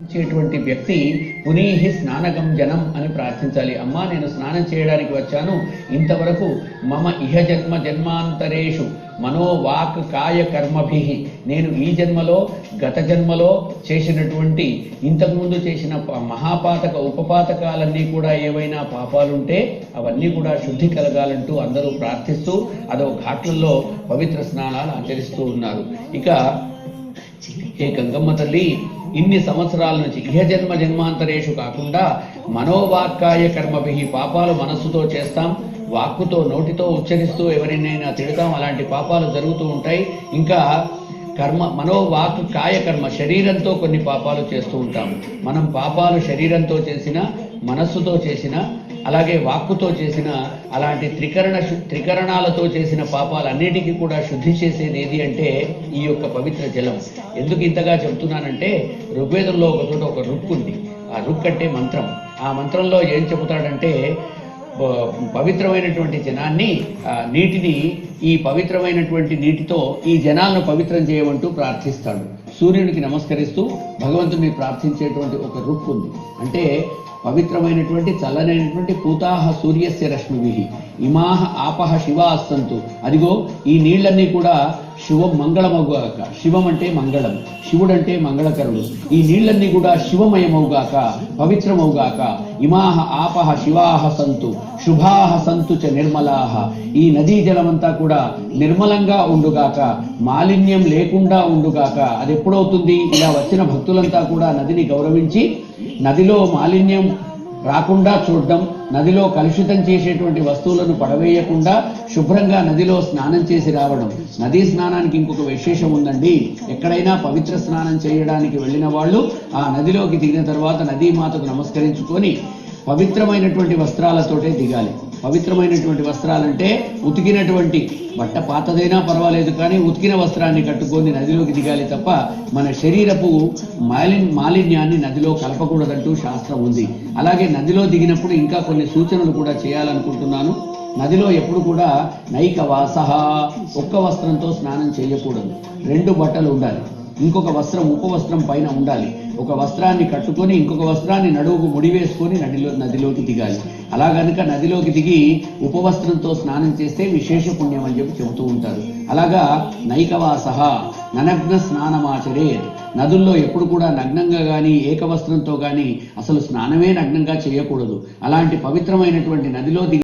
చేటువంటి వ్యక్తి పునీహి స్నానకం జనం అని ప్రార్థించాలి. అమ్మా, నేను స్నానం చేయడానికి వచ్చాను. ఇంతవరకు మమ ఇహ జన్మ జన్మాంతరేషు మనోవాక్ కాయ కర్మభి, నేను ఈ జన్మలో గత జన్మలో చేసినటువంటి ఇంతకుముందు చేసిన మహాపాతక ఉపపాతకాలన్నీ కూడా ఏవైనా పాపాలుంటే అవన్నీ కూడా శుద్ధి కలగాలంటూ అందరూ ప్రార్థిస్తూ అదో ఘాట్లలో పవిత్ర స్నానాలు ఆచరిస్తూ ఉన్నారు. ఇక హే గంగమ్మ తల్లి, ఇన్ని సంవత్సరాల నుంచి ఇహ జన్మ జన్మాంతరేషు కాకుండా మనోవాక్కాయ కర్మభి, పాపాలు మనస్సుతో చేస్తాం, వాక్కుతో నోటితో ఉచ్చరిస్తూ ఎవరినైనా తిడతాం, అలాంటి పాపాలు జరుగుతూ ఉంటాయి. ఇంకా కర్మ మనోవాక్ కాయ కర్మ, శరీరంతో కొన్ని పాపాలు చేస్తూ ఉంటాం. మనం పాపాలు శరీరంతో చేసిన, మనస్సుతో చేసిన, అలాగే వాక్కుతో చేసిన, అలాంటి త్రికరణాలతో చేసిన పాపాలన్నిటికీ కూడా శుద్ధి చేసేది ఏది అంటే ఈ యొక్క పవిత్ర జలం. ఎందుకు ఇంతగా చెబుతున్నానంటే, ఋగ్వేదంలో ఒక చోట ఒక రుక్ ఉంది. ఆ రుక్ అంటే మంత్రం. ఆ మంత్రంలో ఏం చెబుతాడంటే, పవిత్రమైనటువంటి జనాన్ని, నీటిని, ఈ పవిత్రమైనటువంటి నీటితో ఈ జనాలను పవిత్రం చేయమంటూ ప్రార్థిస్తాడు. సూర్యునికి నమస్కరిస్తూ భగవంతుని ప్రార్థించేటువంటి ఒక రుక్ ఉంది. అంటే పవిత్రమైనటువంటి చల్లనైనటువంటి పూతాహ సూర్యస్య రశ్మిభి ఇమాహ ఆపహ శివాస్తంతు, అదిగో ఈ నీళ్లన్నీ కూడా శివం మంగళమవుగాక. శివం అంటే మంగళం, శివుడంటే మంగళకరుడు. ఈ నీళ్లన్నీ కూడా శివమయమవుగాక, పవిత్రమవుగాక. ఇమాహ ఆపహ శివాహ సంతు శుభాహ సంతు చ నిర్మలాహ, ఈ నదీ జలమంతా కూడా నిర్మలంగా ఉండుగాక, మాలిన్యం లేకుండా ఉండుగాక. అది ఎప్పుడవుతుంది? ఇలా వచ్చిన భక్తులంతా కూడా నదిని గౌరవించి నదిలో మాలిన్యం రాకుండా చూడడం, నదిలో కలుషితం చేసేటువంటి వస్తువులను పడవేయకుండా శుభ్రంగా నదిలో స్నానం చేసి రావడం. నదీ స్నానానికి ఇంకొక విశేషం ఉందండి. ఎక్కడైనా పవిత్ర స్నానం చేయడానికి వెళ్ళిన వాళ్ళు ఆ నదిలోకి దిగిన తర్వాత నదీమాతకు నమస్కరించుకొని పవిత్రమైనటువంటి వస్త్రాలతోటే దిగాలి. పవిత్రమైనటువంటి వస్త్రాలంటే ఉతికినటువంటి బట్ట, పాతదైనా పర్వాలేదు కానీ ఉతికిన వస్త్రాన్ని కట్టుకొని నదిలోకి దిగాలి తప్ప మన శరీరపు మాలిన్యాన్ని నదిలో కలపకూడదంటూ శాస్త్రం ఉంది. అలాగే నదిలో దిగినప్పుడు ఇంకా కొన్ని సూచనలు కూడా చేయాలనుకుంటున్నాను. నదిలో ఎప్పుడు కూడా నైక వాసహ, ఒక్క వస్త్రంతో స్నానం చేయకూడదు. 2 బట్టలు ఉండాలి. ఇంకొక వస్త్రం ఉపవస్త్రం పైన ఉండాలి. ఒక వస్త్రాన్ని కట్టుకొని ఇంకొక వస్త్రాన్ని నడువుకు ముడివేసుకొని నదిలోకి దిగాలి. అలా గనుక నదిలోకి దిగి ఉపవస్త్రంతో స్నానం చేస్తే విశేష పుణ్యం అని చెబుతూ ఉంటారు. అలాగా నైకవాసహ ననగ్న స్నానమాచరే, నదుల్లో ఎప్పుడు కూడా నగ్నంగా కానీ ఏకవస్త్రంతో కానీ అసలు స్నానమే నగ్నంగా చేయకూడదు. అలాంటి పవిత్రమైనటువంటి నదిలో దిగి